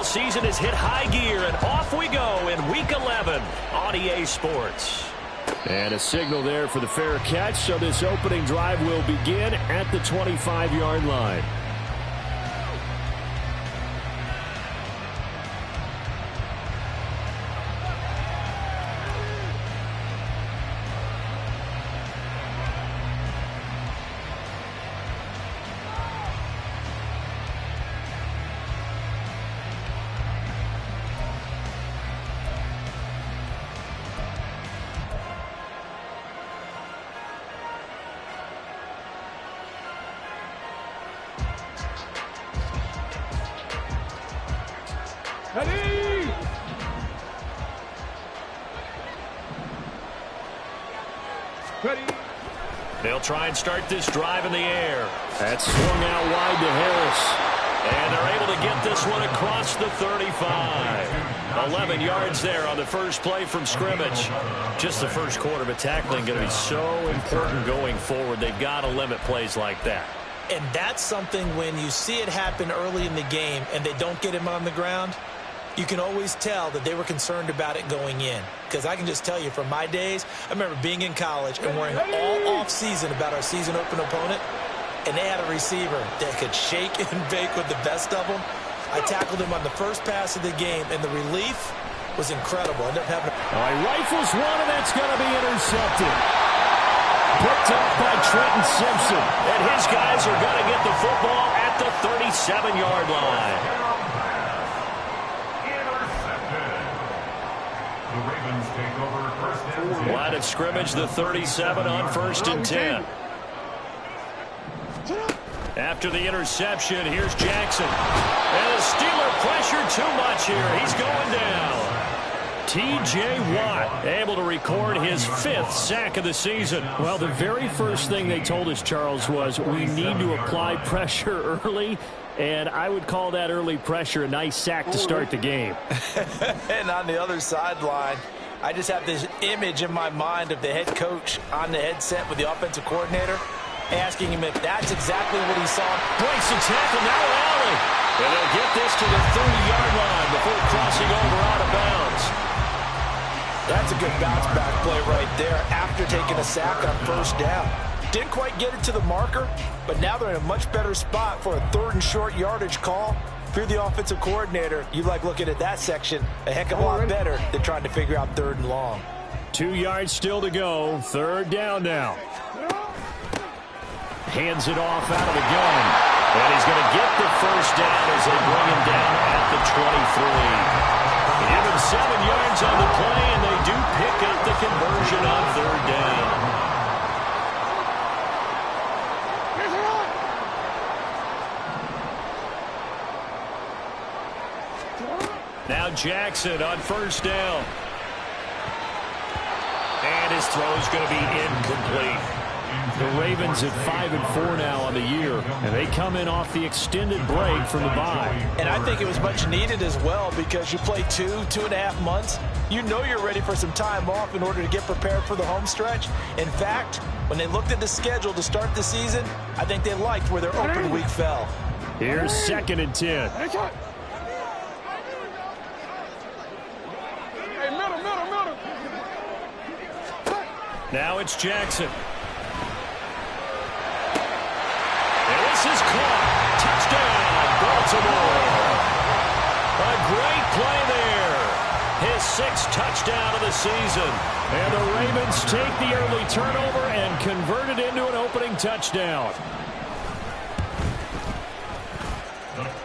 NFL season has hit high gear, and off we go in Week 11 on EA Sports. And a signal there for the fair catch, so this opening drive will begin at the 25-yard line. They'll try and start this drive in the air. That's swung out wide to Harris. And they're able to get this one across the 35. 11 yards there on the first play from scrimmage. Just the first quarter, but tackling going to be so important going forward. They've got to limit plays like that. And that's something when you see it happen early in the game and they don't get him on the ground, you can always tell that they were concerned about it going in. Because I can just tell you from my days, I remember being in college and worrying all off-season about our season-open opponent, and they had a receiver that could shake and bake with the best of them. I tackled him on the first pass of the game, and the relief was incredible. Ended up having All right, rifles one, and that's going to be intercepted. Picked up by Trenton Simpson. And his guys are going to get the football at the 37-yard line. Line of scrimmage, the 37 on 1st and 10. After the interception, here's Jackson. And the Steeler pressure too much here. He's going down. T.J. Watt able to record his 5th sack of the season. Well, the very first thing they told us, Charles, was we need to apply pressure early. And I would call that early pressure a nice sack to start the game. And on the other sideline, I just have this image in my mind of the head coach on the headset with the offensive coordinator asking him if that's exactly what he saw. Breaks the tackle, now rally. And they'll get this to the 30-yard line before crossing over out of bounds. That's a good bounce-back play right there after taking a sack on 1st down. Didn't quite get it to the marker, but now they're in a much better spot for a 3rd and short yardage call. If you're the offensive coordinator, you like looking at that section a heck of a lot better than trying to figure out 3rd and long. 2 yards still to go. 3rd down now. Hands it off out of the gun. And he's going to get the 1st down as they bring him down at the 23. Give him 7 yards on the play, and they do pick up the conversion on 3rd down. Now Jackson on 1st down. And his throw is going to be incomplete. The Ravens at 5-4 now on the year, and they come in off the extended break from the bye. And I think it was much needed as well because you play 2.5 months. You know you're ready for some time off in order to get prepared for the home stretch. In fact, when they looked at the schedule to start the season, I think they liked where their open week fell. Here's 2nd and 10. Now it's Jackson. And this is caught. Touchdown, Baltimore. A great play there. His 6th touchdown of the season. And the Ravens take the early turnover and convert it into an opening touchdown.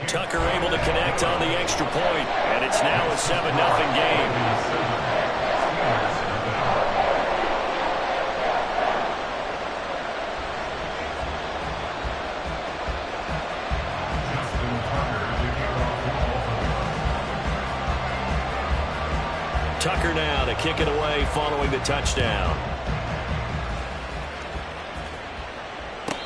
Tucker able to connect on the extra point, and it's now a 7-0 game. Tucker now to kick it away following the touchdown.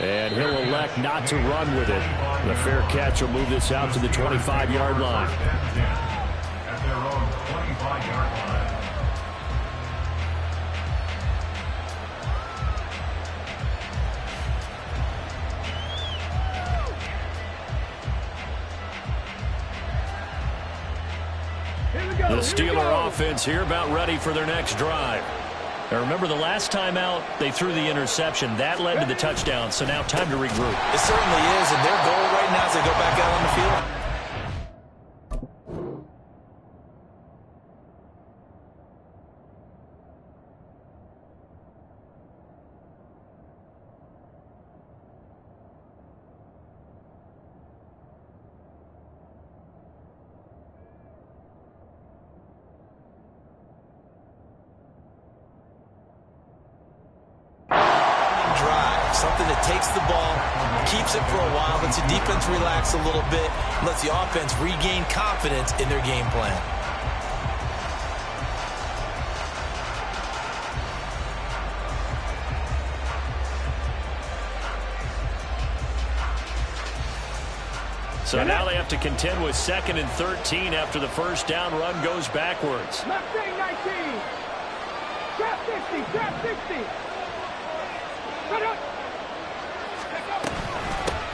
And he'll elect not to run with it. The fair catch will move this out to the 25-yard line. At their own 25-yard line. The Steeler offense here about ready for their next drive. Now remember, the last time out, they threw the interception. That led to the touchdown, so now time to regroup. It certainly is, and their goal right now is to go back out on the field. Something that takes the ball, keeps it for a while, lets the defense relax a little bit, lets the offense regain confidence in their game plan. So now they have to contend with 2nd and 13 after the first down run goes backwards. Left wing 19. Trap 50, trap 60. Cut up.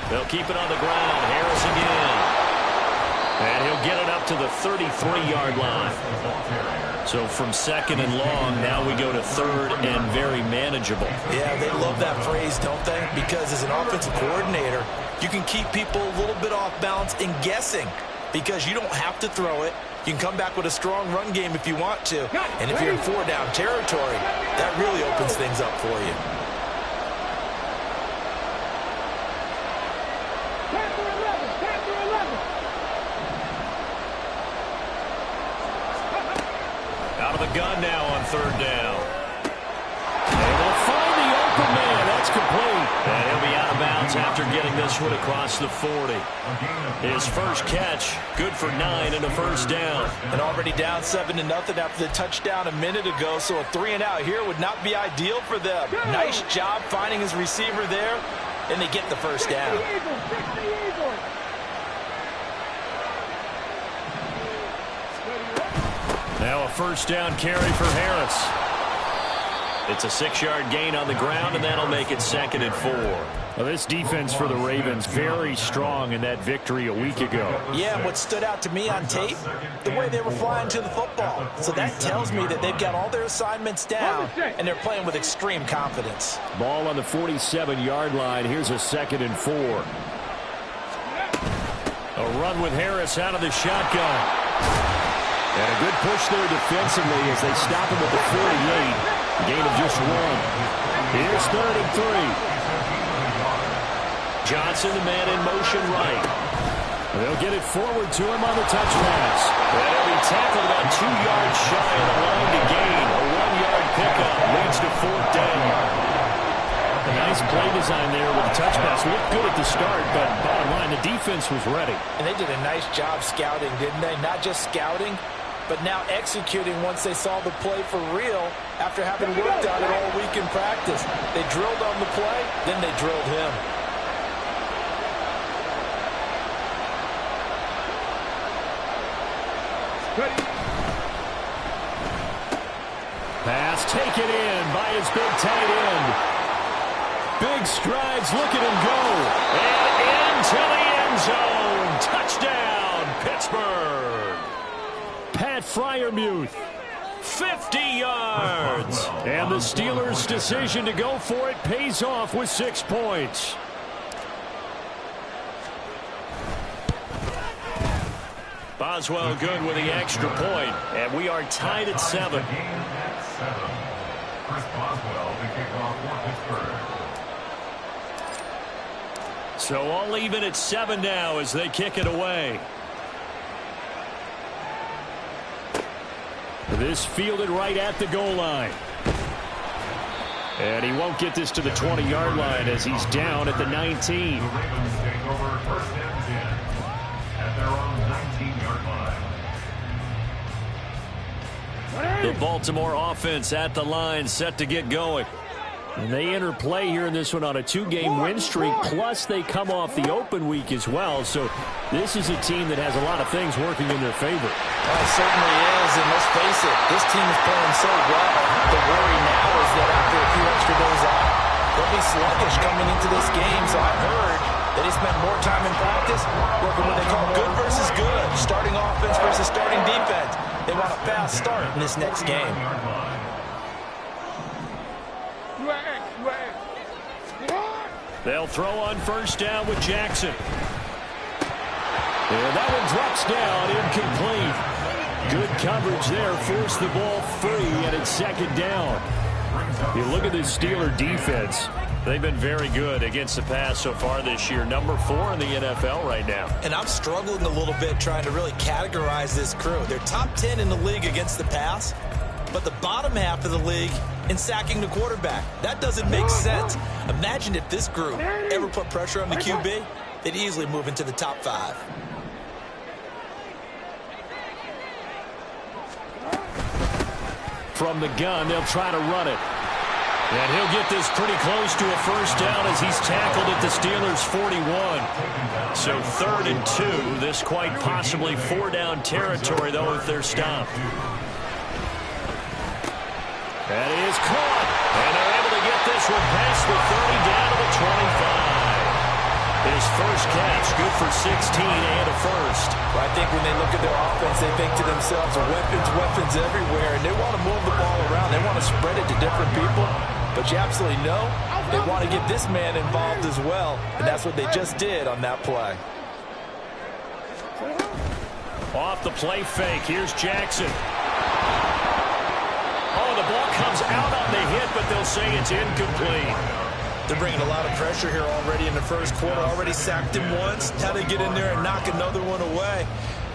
They'll keep it on the ground. Harris again. And he'll get it up to the 33-yard line. So from 2nd and long, now we go to 3rd and very manageable. Yeah, they love that phrase, don't they? Because as an offensive coordinator, you can keep people a little bit off balance and guessing because you don't have to throw it. You can come back with a strong run game if you want to. And if you're in 4-down territory, that really opens things up for you. Gun now on 3rd down. And they'll find the open man. That's complete. And he'll be out of bounds after getting this one across the 40. His first catch, good for 9 and a first down. And already down 7-0 after the touchdown a minute ago, so a 3-and-out here would not be ideal for them. Nice job finding his receiver there, and they get the first down. Now a first down carry for Harris. It's a 6-yard gain on the ground, and that'll make it 2nd and 4. Well, this defense for the Ravens, very strong in that victory a week ago. Yeah, what stood out to me on tape, the way they were flying to the football. So that tells me that they've got all their assignments down, and they're playing with extreme confidence. Ball on the 47-yard line. Here's a 2nd and 4. A run with Harris out of the shotgun. And a good push there defensively as they stop him at the 48. Gain of just 1. Here's 3rd and 3. Johnson, the man in motion right. They'll get it forward to him on the touch pass. And he'll be tackled about 2 yards shy of the line to gain. A 1-yard pickup leads to 4th down. A nice play design there with the touch pass. Looked good at the start, but bottom line, the defense was ready. And they did a nice job scouting, didn't they? Not just scouting, but now executing once they saw the play for real after having worked on it all week in practice. They drilled on the play, then they drilled him. Pass taken in by his big tight end. Big strides, look at him go. And into the end zone. Touchdown, Pittsburgh. Pat Freiermuth. 50 yards. And the Steelers' decision to go for it pays off with 6 points. Boswell good with the extra point. And we are tied at 7. Chris Boswell to kick off for Pittsburgh. So all even at 7 now as they kick it away. This fielded right at the goal line. And he won't get this to the 20-yard line as he's down at the 19. The Ravens take over 1st and 10 at their own 19-yard line. The Baltimore offense at the line, set to get going. And they enter play here in this one on a 2-game win streak, plus they come off the open week as well. So this is a team that has a lot of things working in their favor. Well, it certainly is, and let's face it, this team is playing so well. The worry now is that after a few extra days off, they'll be sluggish coming into this game. So I've heard that they spend more time in practice working what they call good versus good, starting offense versus starting defense. They want a fast start in this next game. They'll throw on first down with Jackson. And that one drops down, incomplete. Good coverage there, forced the ball free, and it's second down. You look at this Steeler defense. They've been very good against the pass so far this year. Number 4 in the NFL right now. And I'm struggling a little bit trying to really categorize this crew. They're top 10 in the league against the pass, but the bottom half of the league in sacking the quarterback. That doesn't make sense. Imagine if this group ever put pressure on the QB, they'd easily move into the top 5. From the gun, they'll try to run it. And he'll get this pretty close to a first down as he's tackled at the Steelers' 41. So 3rd and 2. This quite possibly 4-down territory, though, if they're stopped. That is caught. And they're able to get this one past the 30 down to the 25. His first catch, good for 16 and a first. Well, I think when they look at their offense, they think to themselves, weapons everywhere, and they want to move the ball around. They want to spread it to different people, but you absolutely know they want to get this man involved as well, and that's what they just did on that play. Off the play fake, here's Jackson. Oh, the ball comes out on the hit, but they'll say it's incomplete. They're bringing a lot of pressure here already in the first quarter. Already sacked him once. Now they get in there and knock another one away.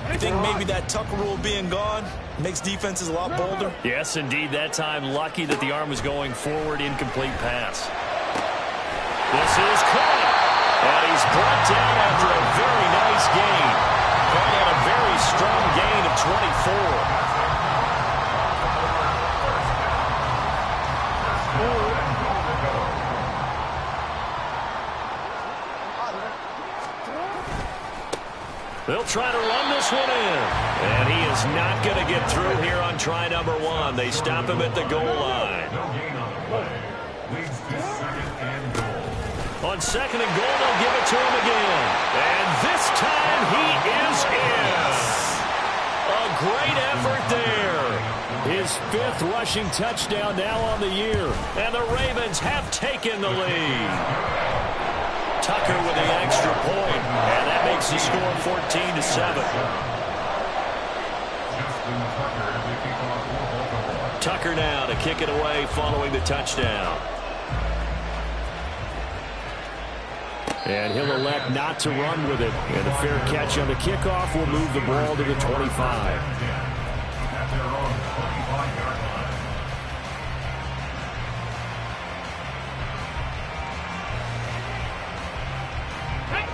I think maybe that Tucker rule being gone makes defenses a lot bolder. Yes, indeed. That time, lucky that the arm was going forward. Incomplete pass. This is caught. And he's brought down after a very nice gain. Brought out a very strong gain of 24. They'll try to run this one in. And he is not going to get through here on try number 1. They stop him at the goal line. On 2nd and goal, they'll give it to him again. And this time he is in. A great effort there. His 5th rushing touchdown now on the year. And the Ravens have taken the lead. Tucker with the extra point, and that makes the score 14-7. Tucker now to kick it away following the touchdown. And he'll elect not to run with it. And a fair catch on the kickoff will move the ball to the 25.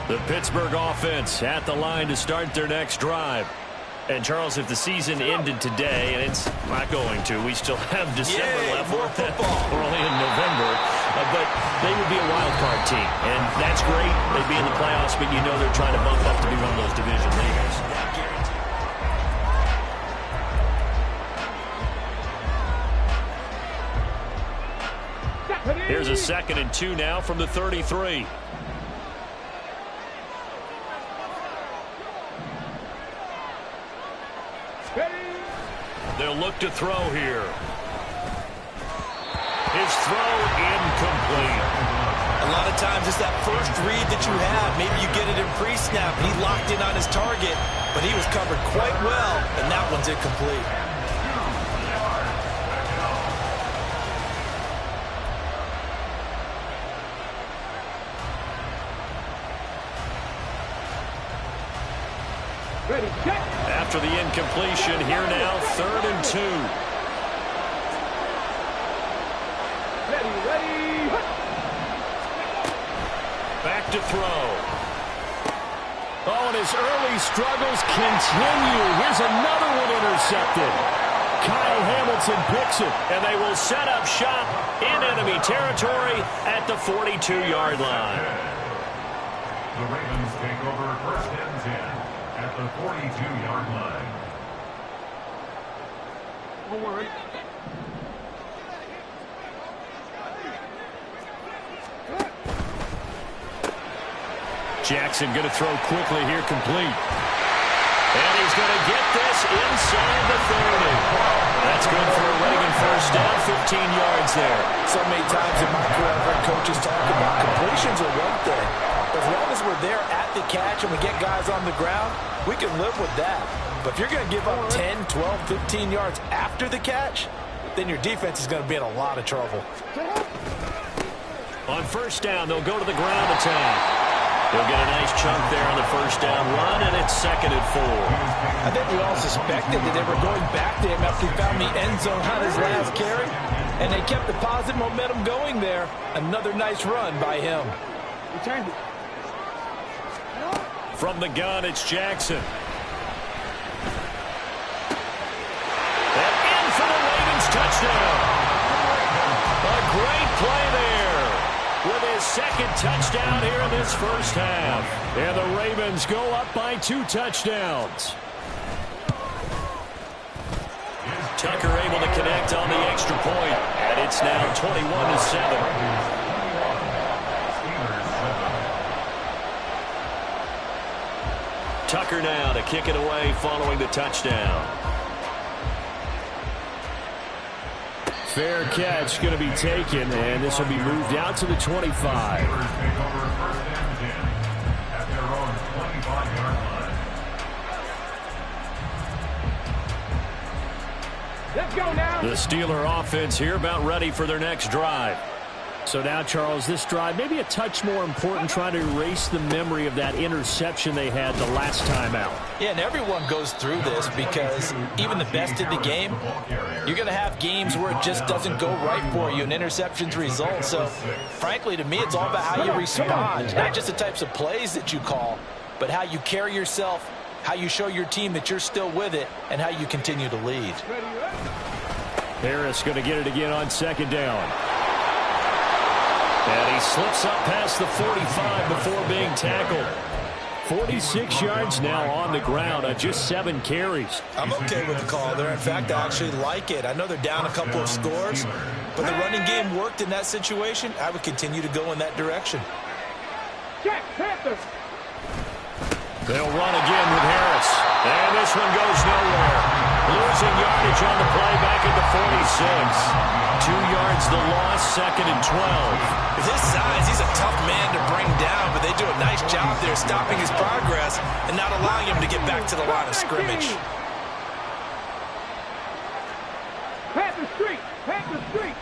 The Pittsburgh offense at the line to start their next drive. And, Charles, if the season ended today, and it's not going to, we still have December left. More football. We're only in November. But they would be a wild card team. And that's great. They'd be in the playoffs, but you know they're trying to bump up to be one of those division leaders. Here's a 2nd and 2 now from the 33. They'll look to throw here. His throw incomplete. A lot of times it's that first read that you have. Maybe you get it in pre-snap. He locked in on his target, but he was covered quite well, and that one's incomplete. Ready, check. After the incompletion, here now, 3rd and 2. Ready. Back to throw. Oh, and his early struggles continue. Here's another one intercepted. Kyle Hamilton picks it. And they will set up shop in enemy territory at the 42-yard line. The Ravens take over 1st and 10 at the 42-yard line. Don't worry. Jackson going to throw quickly here, complete. And he's going to get this inside the 30. That's good for a Reagan first down, 15 yards there. So many times in my career, I've heard coaches talk about completions are one thing. As long as we're there at the catch and we get guys on the ground, we can live with that. But if you're going to give up 10, 12, 15 yards after the catch, then your defense is going to be in a lot of trouble. On first down, they'll go to the ground attack. They'll get a nice chunk there on the first down run, and it's 2nd and 4. I think we all suspected that they were going back to him after he found the end zone on his last carry, and they kept the positive momentum going there. Another nice run by him. From the gun, it's Jackson. And in for the Ravens touchdown. A great play there with his 2nd touchdown here in this first half. And the Ravens go up by 2 touchdowns. Tucker able to connect on the extra point, and it's now 21-7. Tucker now to kick it away following the touchdown. Fair catch going to be taken, and this will be moved out to the 25. Let's go now. The Steeler offense here about ready for their next drive. So now, Charles, this drive maybe a touch more important, trying to erase the memory of that interception they had the last time out. Yeah, and everyone goes through this because even the best in the game, you're going to have games where it just doesn't go right for you, and interceptions result. So, frankly, to me, it's all about how you respond, not just the types of plays that you call, but how you carry yourself, how you show your team that you're still with it, and how you continue to lead. Harris going to get it again on 2nd down. And he slips up past the 45 before being tackled. 46 yards now on the ground on just 7 carries. I'm okay with the call there. In fact, I actually like it. I know they're down a couple of scores, but the running game worked in that situation. I would continue to go in that direction. Check, Panthers. They'll run again with Harris. And this one goes nowhere. Losing yardage on the play back at the 46. 2 yards the loss, 2nd and 12. With his size, he's a tough man to bring down, but they do a nice job there stopping his progress and not allowing him to get back to the line of scrimmage. Panther Street. Panther Street.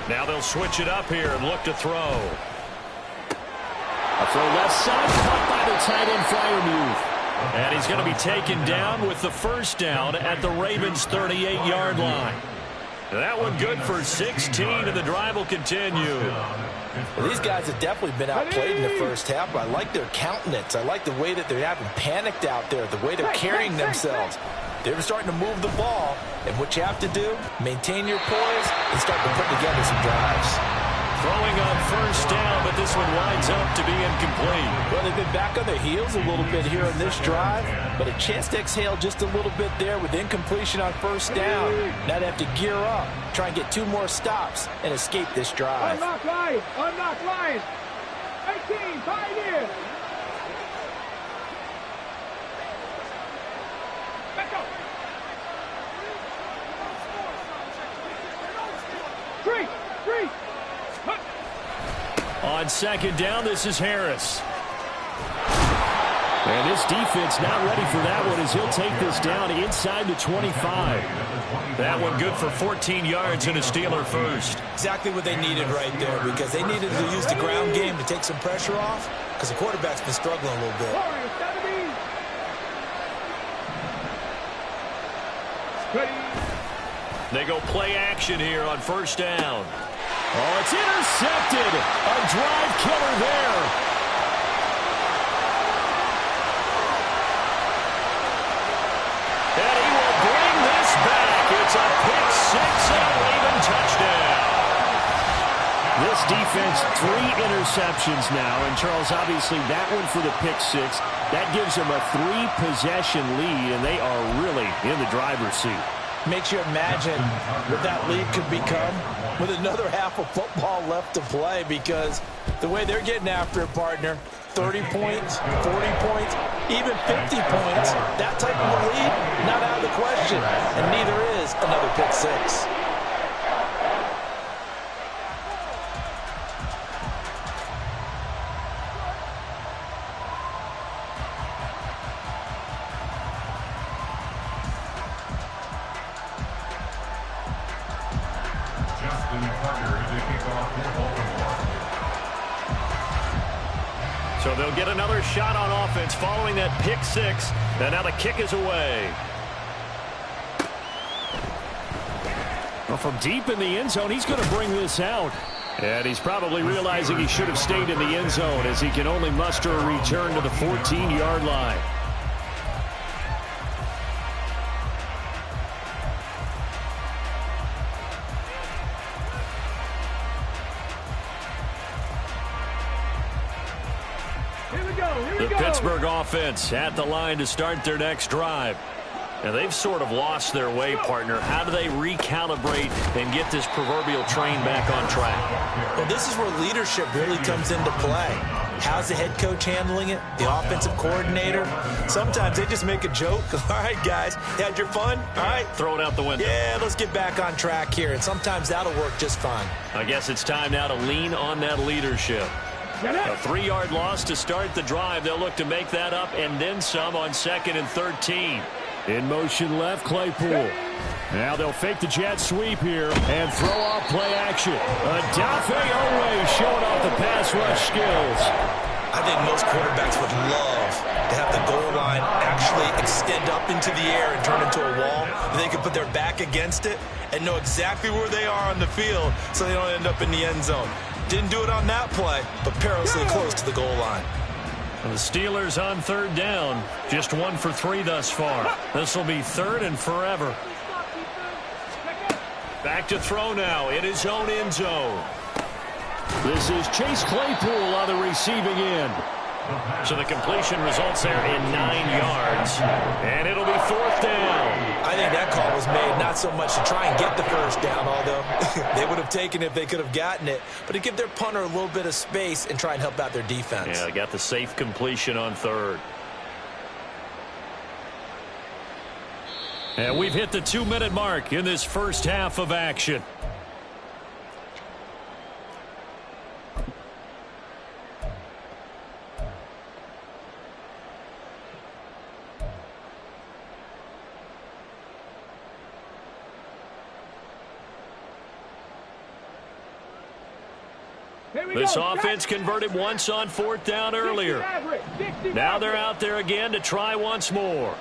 Now they'll switch it up here and look to throw. A throw left side, caught by the tight end Freiermuth. And he's going to be taken down with the first down at the Ravens' 38-yard line. That one good for 16, and the drive will continue. Well, these guys have definitely been outplayed in the first half, but I like their countenance. I like the way that they haven't panicked out there, the way they're carrying themselves. They're starting to move the ball, and what you have to do, maintain your poise and start to put together some drives. Throwing on first down, but this one winds up to be incomplete. Well, they've been back on their heels a little bit here on this drive, but a chance to exhale just a little bit there with incompletion on first down. Now they have to gear up, try and get 2 more stops, and escape this drive. Unlock Lions. Unlock Lions. 18, Pioneers. Let's go. Street. Street. On 2nd down, this is Harris. And this defense not ready for that one as he'll take this down inside the 25. That one good for 14 yards and a Steeler first. Exactly what they needed right there, because they needed to use the ground game to take some pressure off, because the quarterback's been struggling a little bit. They go play action here on first down. Oh, it's intercepted. A drive killer there. And he will bring this back. It's a pick 6 and a Raven touchdown. This defense, 3 interceptions now. And, Charles, obviously that one for the pick 6. That gives them a 3-possession lead, and they are really in the driver's seat. Makes you imagine what that lead could become with another half of football left to play, because the way they're getting after it, partner, 30 points, 40 points, even 50 points, that type of a lead, not out of the question. And neither is another pick six. So they'll get another shot on offense following that pick six. And now the kick is away. Well, from deep in the end zone, he's going to bring this out. And he's probably realizing he should have stayed in the end zone as he can only muster a return to the 14-yard line. The Pittsburgh offense at the line to start their next drive. And they've sort of lost their way, partner. How do they recalibrate and get this proverbial train back on track? Well, this is where leadership really comes into play. How's the head coach handling it? The offensive coordinator? Sometimes they just make a joke. All right, guys, you had your fun? All right. Throw it out the window. Yeah, let's get back on track here. And sometimes that'll work just fine. I guess it's time now to lean on that leadership. A 3-yard loss to start the drive. They'll look to make that up and then some on 2nd and 13. In motion left, Claypool. Now they'll fake the jet sweep here and throw off play action. Odafe Oweh showing off the pass rush skills. I think most quarterbacks would love to have the goal line actually extend up into the air and turn into a wall. They can put their back against it and know exactly where they are on the field so they don't end up in the end zone. Didn't do it on that play, but perilously close to the goal line. The Steelers on 3rd down. Just 1 for 3 thus far. This will be 3rd and forever. Back to throw now in his own end zone. This is Chase Claypool on the receiving end. So the completion results there in 9 yards. And it'll be 4th down. I think that call was made not so much to try and get the first down, although they would have taken it if they could have gotten it, but to give their punter a little bit of space and try and help out their defense. Yeah, got the safe completion on 3rd. And we've hit the 2-minute mark in this first half of action. This offense converted once on 4th down earlier. Now they're out there again to try once more.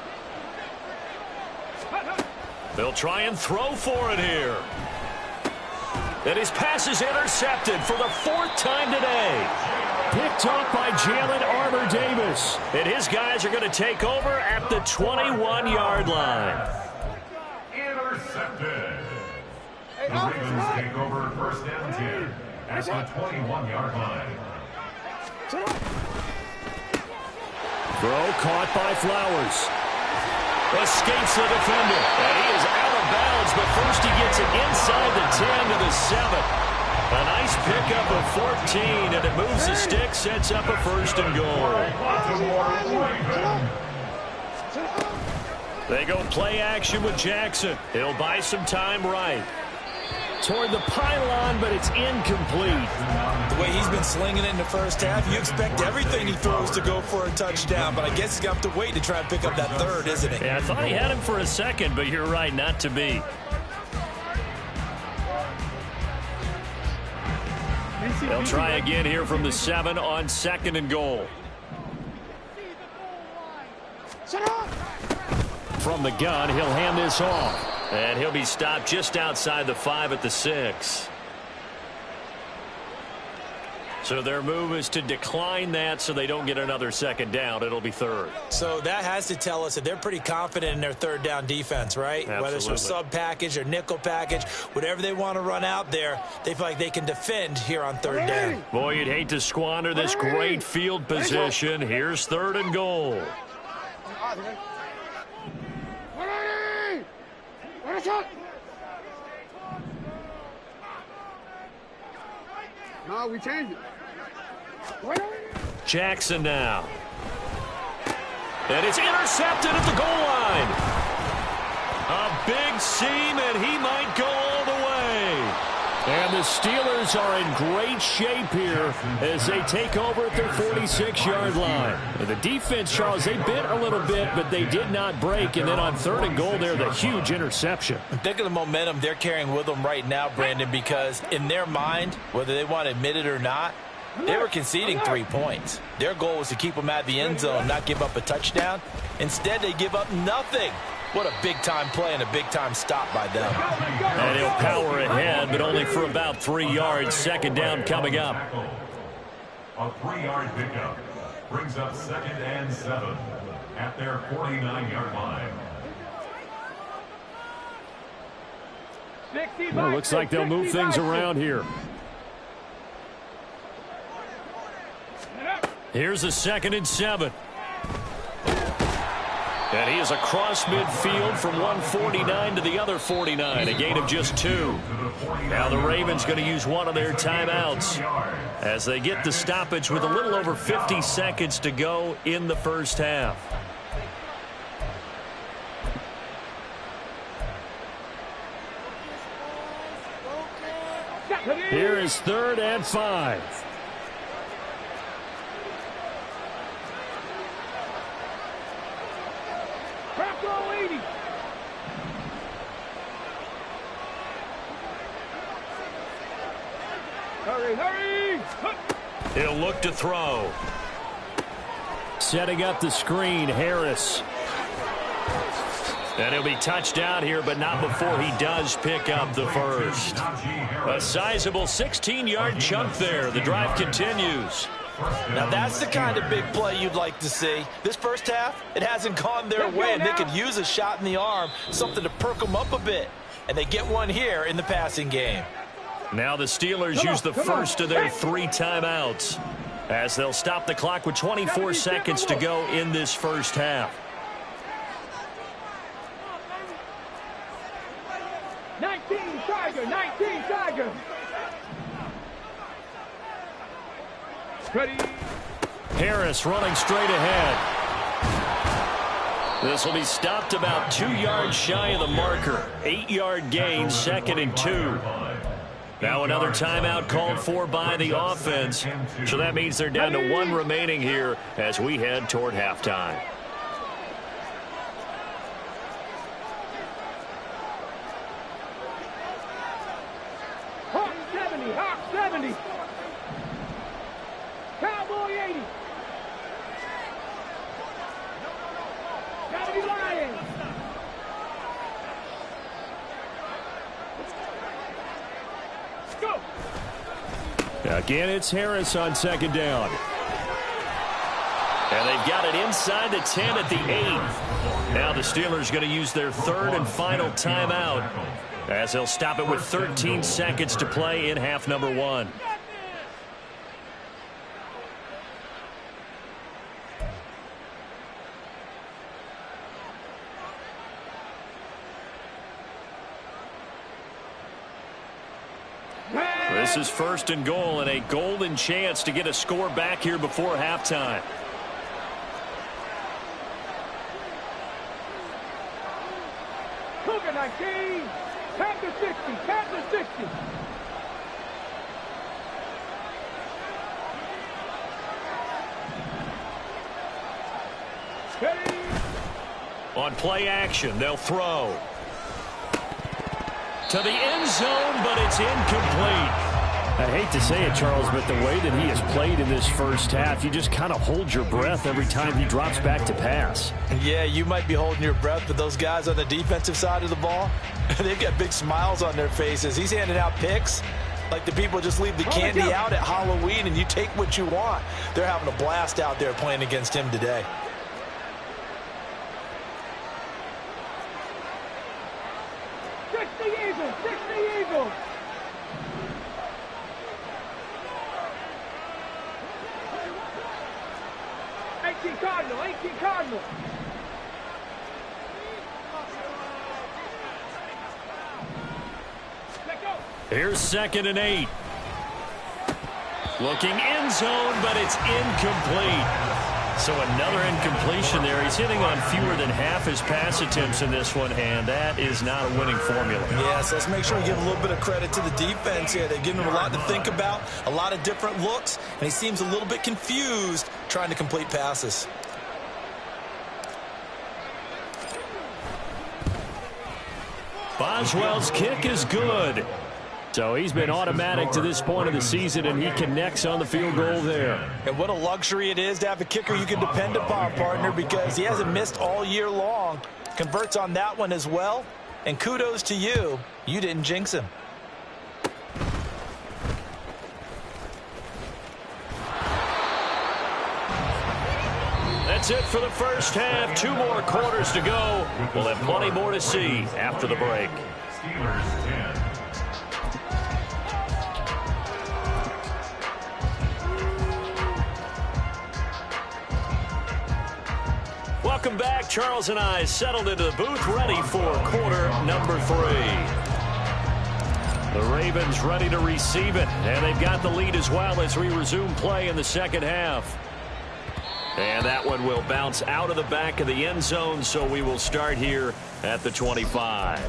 They'll try and throw for it here. And his pass is intercepted for the 4th time today. Picked up by Jalen Armour-Davis. And his guys are going to take over at the 21-yard line. Intercepted. The Ravens take over 1st down 10 at the 21-yard line. Throw caught by Flowers. Escapes the defender. And he is out of bounds, but first he gets it inside the 10 to the 7. A nice pickup of 14, and it moves the stick, sets up a 1st and goal. They go play action with Jackson. He'll buy some time right. Toward the pylon, but it's incomplete. The way he's been slinging it in the first half, you expect everything he throws to go for a touchdown, but I guess he's going to have to wait to try and pick up that 3rd, isn't he? Yeah, I thought he had him for a second, but you're right, not to be. They'll try again here from the 7 on 2nd and goal. From the gun, he'll hand this off. And he'll be stopped just outside the 5 at the 6. So their move is to decline that so they don't get another 2nd down. It'll be 3rd. So that has to tell us that they're pretty confident in their 3rd down defense, right? Absolutely. Whether it's a sub package or nickel package, whatever they want to run out there, they feel like they can defend here on 3rd down. Boy, you'd hate to squander this great field position. Here's 3rd and goal. No, we changed it. Jackson now. And it's intercepted at the goal line. A big seam, and he might go all the way. And the Steelers are in great shape here as they take over at their 46-yard line. And the defense, Charles, they bit a little bit, but they did not break. And then on 3rd and goal there, the huge interception. Think of the momentum they're carrying with them right now, Brandon, because in their mind, whether they want to admit it or not, they were conceding 3 points. Their goal was to keep them out of the end zone, not give up a touchdown. Instead, they give up nothing. What a big-time play and a big-time stop by them. And he'll power ahead, but only for about 3 yards. 2nd down coming up. A 3-yard pickup brings up 2nd and 7 at their 49-yard line. Well, looks like they'll move things around here. Here's a 2nd and 7. And he is across midfield from 149 to the other 49, a gain of just 2. Now the Ravens going to use one of their timeouts as they get the stoppage with a little over 50 seconds to go in the first half. Here is 3rd and 5. Hurry! He'll look to throw. Setting up the screen, Harris. And he'll be touched out here, but not before he does pick up the first. A sizable 16-yard chunk there. The drive continues. Now that's the kind of big play you'd like to see. This first half, it hasn't gone their way, and they could use a shot in the arm, something to perk them up a bit. And they get one here in the passing game. Now the Steelers use the first of their 3 timeouts as they'll stop the clock with 24 seconds to go in this first half. 19 Tiger. Ready. Harris running straight ahead. This will be stopped about 2 yards shy of the marker. 8-yard gain, 2nd and 2. Now another timeout called for by the offense. So that means they're down to 1 remaining here as we head toward halftime. Hawk 70. Cowboy 80. Gotta be Lions. Go. Again, it's Harris on 2nd down. And they've got it inside the 10 at the 8. Now the Steelers going to use their 3rd and final timeout as they'll stop it with 13 seconds to play in half number 1. This is 1st and goal and a golden chance to get a score back here before halftime. Cougar 19. Panther 60. Ready. On play action, they'll throw. To the end zone, but it's incomplete. I hate to say it, Charles, but the way that he has played in this first half, you just kind of hold your breath every time he drops back to pass. Yeah, you might be holding your breath, but those guys on the defensive side of the ball, they've got big smiles on their faces. He's handing out picks like the people just leave the candy out at Halloween and you take what you want. They're having a blast out there playing against him today. Eagles. 18 Cardinal. Here's 2nd and 8. Looking end zone, but it's incomplete. So another incompletion there. He's hitting on fewer than half his pass attempts in this one, and that is not a winning formula. Yeah, so let's make sure we give a little bit of credit to the defense here. They've given him a lot to think about, a lot of different looks, and he seems a little bit confused trying to complete passes. Boswell's kick is good. So he's been automatic to this point of the season, and he connects on the field goal there. And what a luxury it is to have a kicker you can depend upon, partner, because he hasn't missed all year long. Converts on that one as well. And kudos to you. You didn't jinx him. That's it for the first half. 2 more quarters to go. We'll have plenty more to see after the break. Steelers 10. Welcome back. Charles and I settled into the booth, ready for quarter number 3. The Ravens ready to receive it, and they've got the lead as well as we resume play in the second half. And that one will bounce out of the back of the end zone, so we will start here at the 25.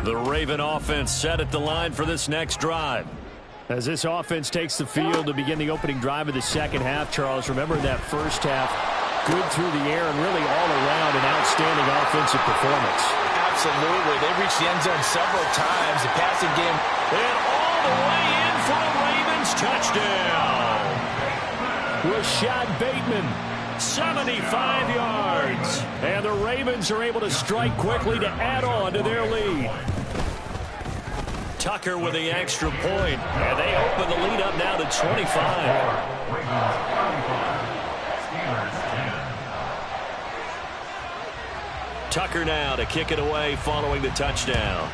The Raven offense set at the line for this next drive. As this offense takes the field to begin the opening drive of the second half, Charles, remember that first half, good through the air and really all around an outstanding offensive performance. Absolutely. They reached the end zone several times. The passing game. And all the way in for the Ravens. Touchdown. Rashad Bateman. 75 yards. And the Ravens are able to strike quickly to add on to their lead. Tucker with the extra point. And they open the lead up now to 25. Tucker now to kick it away following the touchdown.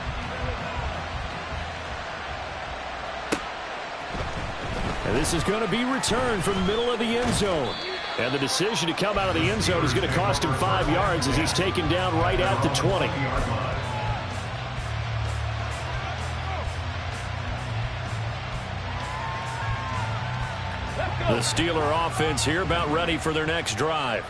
And this is going to be returned from the middle of the end zone. And the decision to come out of the end zone is going to cost him 5 yards as he's taken down right at the 20. The Steeler offense here about ready for their next drive.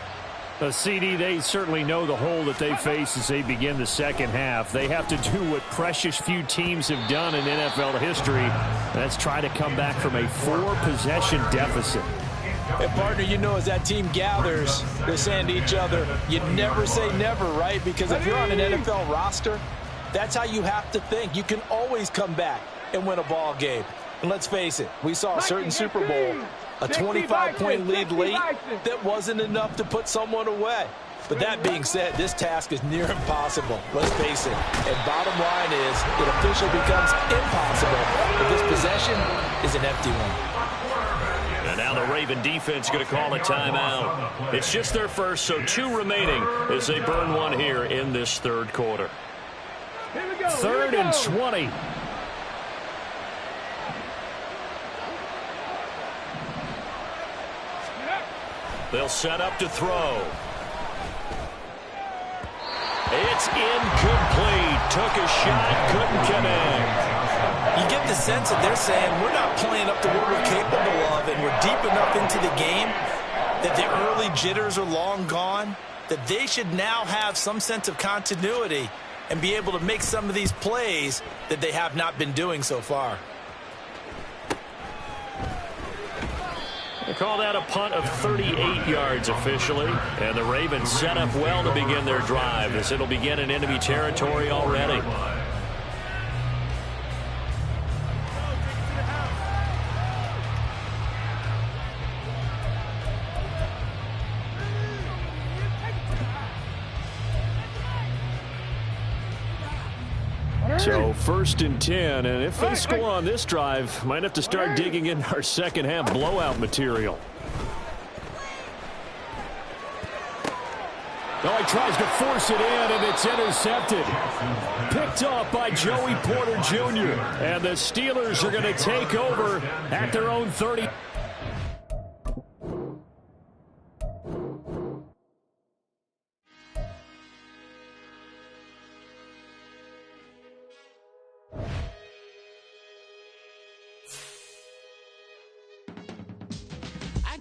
CD, they certainly know the hole that they face as they begin the second half. They have to do what precious few teams have done in NFL history. That's try to come back from a 4-possession deficit. Hey, partner, you know as that team gathers, they're saying to each other, you never say never, right? Because if you're on an NFL roster, that's how you have to think. You can always come back and win a ball game. And let's face it, we saw a certain Super Bowl, a 25-point lead late that wasn't enough to put someone away. But that being said, this task is near impossible. Let's face it. And bottom line is, it officially becomes impossible if this possession is an empty one. And now the Raven defense going to call a timeout. It's just their first, so 2 remaining as they burn one here in this third quarter. Third and 20. They'll set up to throw. It's incomplete. Took a shot, couldn't connect. You get the sense that they're saying we're not playing up to what we're capable of, and we're deep enough into the game that the early jitters are long gone, that they should now have some sense of continuity and be able to make some of these plays that they have not been doing so far. They call that a punt of 38 yards officially. And the Ravens set up well to begin their drive as it'll begin in enemy territory already. So 1st and 10, and if they score on this drive, might have to start digging in our second half blowout material. Oh, he tries to force it in, and it's intercepted. Picked off by Joey Porter Jr. And the Steelers are going to take over at their own 30.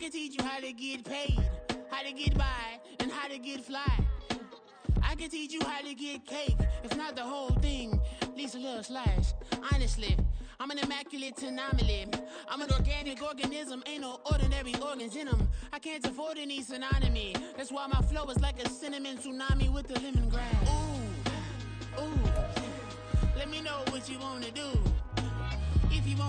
can teach you how to get paid, how to get by, and how to get fly. I can teach you how to get cake, if not the whole thing, at least a little slice. Honestly, I'm an immaculate anomaly. I'm an organic organism, ain't no ordinary organs in them. I can't afford any synonymy. That's why my flow is like a cinnamon tsunami with the lemongrass. Ooh, ooh. Let me know what you wanna do. If you wanna